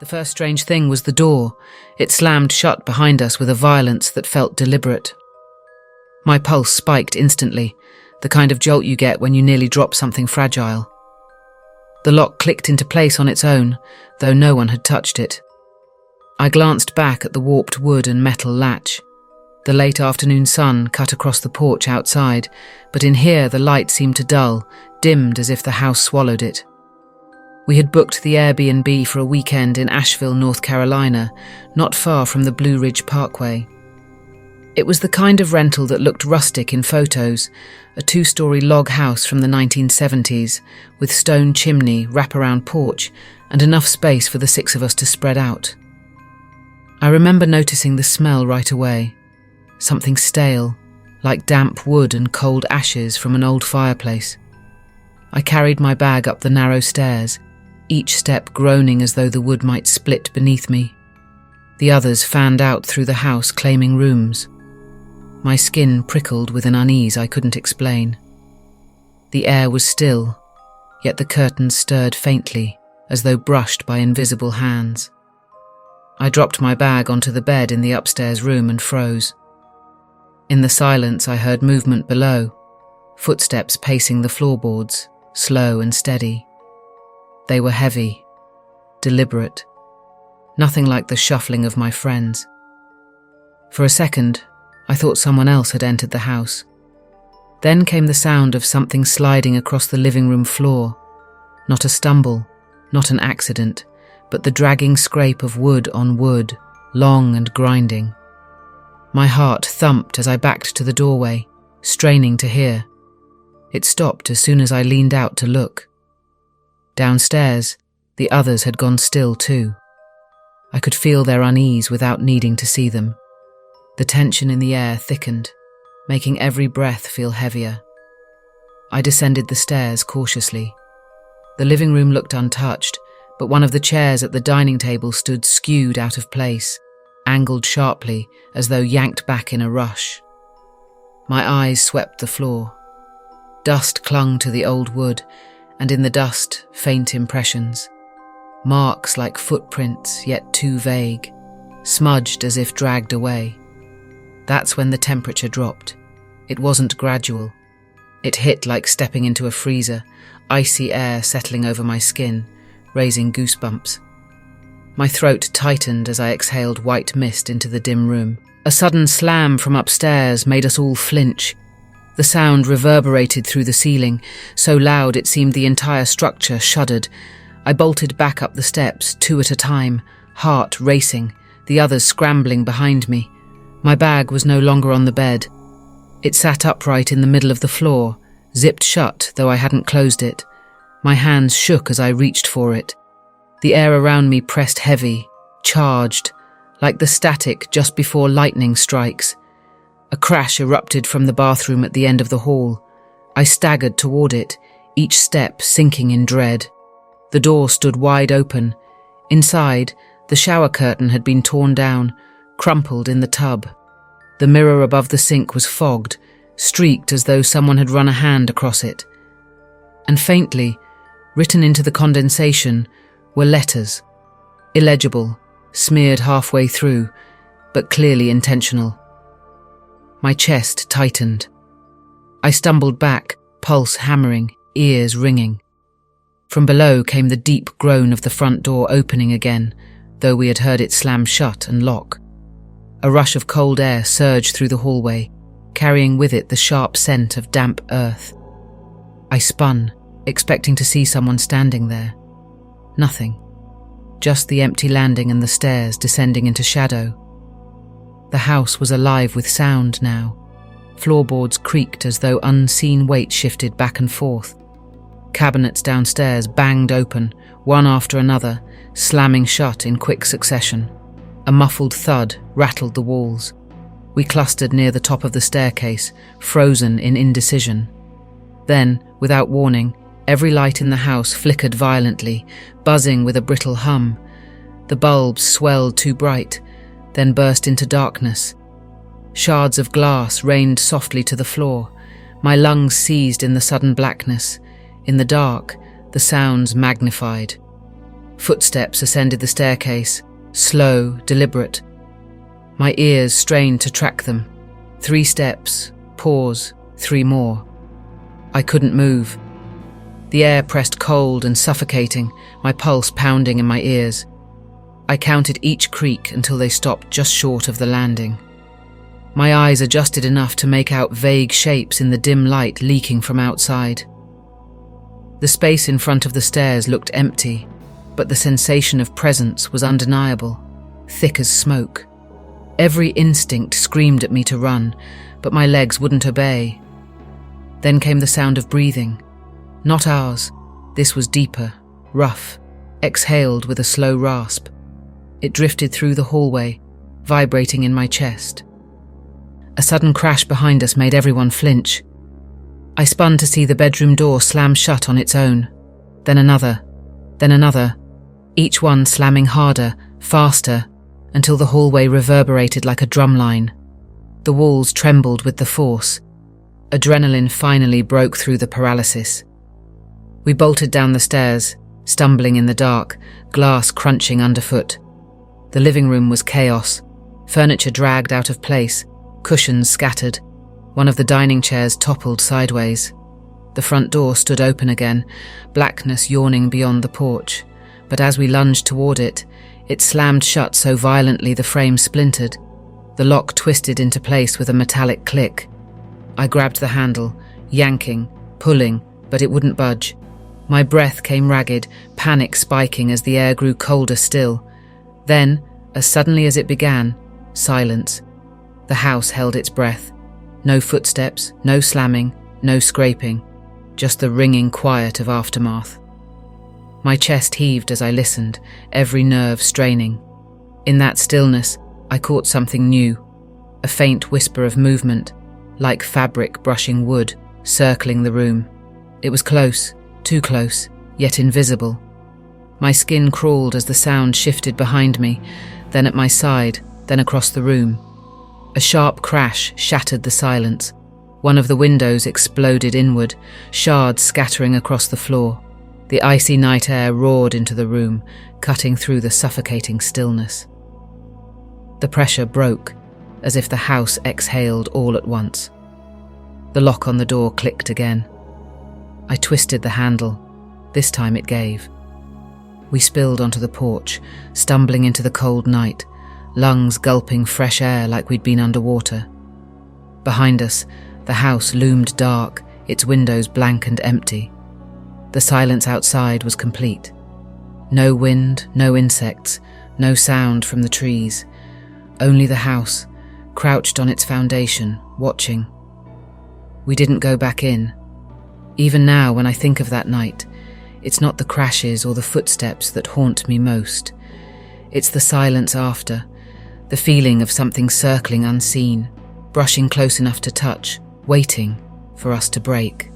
The first strange thing was the door. It slammed shut behind us with a violence that felt deliberate. My pulse spiked instantly, the kind of jolt you get when you nearly drop something fragile. The lock clicked into place on its own, though no one had touched it. I glanced back at the warped wood and metal latch. The late afternoon sun cut across the porch outside, but in here the light seemed to dull, dimmed as if the house swallowed it. We had booked the Airbnb for a weekend in Asheville, North Carolina, not far from the Blue Ridge Parkway. It was the kind of rental that looked rustic in photos, a 2-story log house from the 1970s, with stone chimney, wraparound porch, and enough space for the 6 of us to spread out. I remember noticing the smell right away, something stale, like damp wood and cold ashes from an old fireplace. I carried my bag up the narrow stairs, each step groaning as though the wood might split beneath me. The others fanned out through the house, claiming rooms. My skin prickled with an unease I couldn't explain. The air was still, yet the curtains stirred faintly, as though brushed by invisible hands. I dropped my bag onto the bed in the upstairs room and froze. In the silence I heard movement below, footsteps pacing the floorboards, slow and steady. They were heavy, deliberate, nothing like the shuffling of my friends. For a second, I thought someone else had entered the house. Then came the sound of something sliding across the living room floor. Not a stumble, not an accident, but the dragging scrape of wood on wood, long and grinding. My heart thumped as I backed to the doorway, straining to hear. It stopped as soon as I leaned out to look. Downstairs, the others had gone still too. I could feel their unease without needing to see them. The tension in the air thickened, making every breath feel heavier. I descended the stairs cautiously. The living room looked untouched, but one of the chairs at the dining table stood skewed out of place, angled sharply as though yanked back in a rush. My eyes swept the floor. Dust clung to the old wood, and in the dust, faint impressions. Marks like footprints, yet too vague, smudged as if dragged away. That's when the temperature dropped. It wasn't gradual. It hit like stepping into a freezer, icy air settling over my skin, raising goosebumps. My throat tightened as I exhaled white mist into the dim room. A sudden slam from upstairs made us all flinch. The sound reverberated through the ceiling, so loud it seemed the entire structure shuddered. I bolted back up the steps, 2 at a time, heart racing, the others scrambling behind me. My bag was no longer on the bed. It sat upright in the middle of the floor, zipped shut, though I hadn't closed it. My hands shook as I reached for it. The air around me pressed heavy, charged, like the static just before lightning strikes. A crash erupted from the bathroom at the end of the hall. I staggered toward it, each step sinking in dread. The door stood wide open. Inside, the shower curtain had been torn down, crumpled in the tub. The mirror above the sink was fogged, streaked as though someone had run a hand across it. And faintly, written into the condensation, were letters. Illegible, smeared halfway through, but clearly intentional. My chest tightened. I stumbled back, pulse hammering, ears ringing. From below came the deep groan of the front door opening again, though we had heard it slam shut and lock. A rush of cold air surged through the hallway, carrying with it the sharp scent of damp earth. I spun, expecting to see someone standing there. Nothing. Just the empty landing and the stairs descending into shadow. The house was alive with sound now. Floorboards creaked as though unseen weight shifted back and forth. Cabinets downstairs banged open, one after another, slamming shut in quick succession. A muffled thud rattled the walls. We clustered near the top of the staircase, frozen in indecision. Then, without warning, every light in the house flickered violently, buzzing with a brittle hum. The bulbs swelled too bright, then burst into darkness. Shards of glass rained softly to the floor. My lungs seized in the sudden blackness. In the dark, the sounds magnified. Footsteps ascended the staircase, slow, deliberate. My ears strained to track them. 3 steps, pause, 3 more. I couldn't move. The air pressed cold and suffocating, my pulse pounding in my ears. I counted each creak until they stopped just short of the landing. My eyes adjusted enough to make out vague shapes in the dim light leaking from outside. The space in front of the stairs looked empty, but the sensation of presence was undeniable, thick as smoke. Every instinct screamed at me to run, but my legs wouldn't obey. Then came the sound of breathing. Not ours. This was deeper, rough, exhaled with a slow rasp. It drifted through the hallway, vibrating in my chest. A sudden crash behind us made everyone flinch. I spun to see the bedroom door slam shut on its own. Then another, each one slamming harder, faster, until the hallway reverberated like a drumline. The walls trembled with the force. Adrenaline finally broke through the paralysis. We bolted down the stairs, stumbling in the dark, glass crunching underfoot. The living room was chaos, furniture dragged out of place, cushions scattered. One of the dining chairs toppled sideways. The front door stood open again, blackness yawning beyond the porch. But as we lunged toward it, it slammed shut so violently the frame splintered. The lock twisted into place with a metallic click. I grabbed the handle, yanking, pulling, but it wouldn't budge. My breath came ragged, panic spiking as the air grew colder still. Then, as suddenly as it began, silence. The house held its breath. No footsteps, no slamming, no scraping, just the ringing quiet of aftermath. My chest heaved as I listened, every nerve straining. In that stillness, I caught something new, a faint whisper of movement, like fabric brushing wood, circling the room. It was close, too close, yet invisible. My skin crawled as the sound shifted behind me, then at my side, then across the room. A sharp crash shattered the silence. One of the windows exploded inward, shards scattering across the floor. The icy night air roared into the room, cutting through the suffocating stillness. The pressure broke, as if the house exhaled all at once. The lock on the door clicked again. I twisted the handle. This time it gave. We spilled onto the porch, stumbling into the cold night, lungs gulping fresh air like we'd been underwater. Behind us, the house loomed dark, its windows blank and empty. The silence outside was complete. No wind, no insects, no sound from the trees. Only the house, crouched on its foundation, watching. We didn't go back in. Even now, when I think of that night, it's not the crashes or the footsteps that haunt me most. It's the silence after, the feeling of something circling unseen, brushing close enough to touch, waiting for us to break.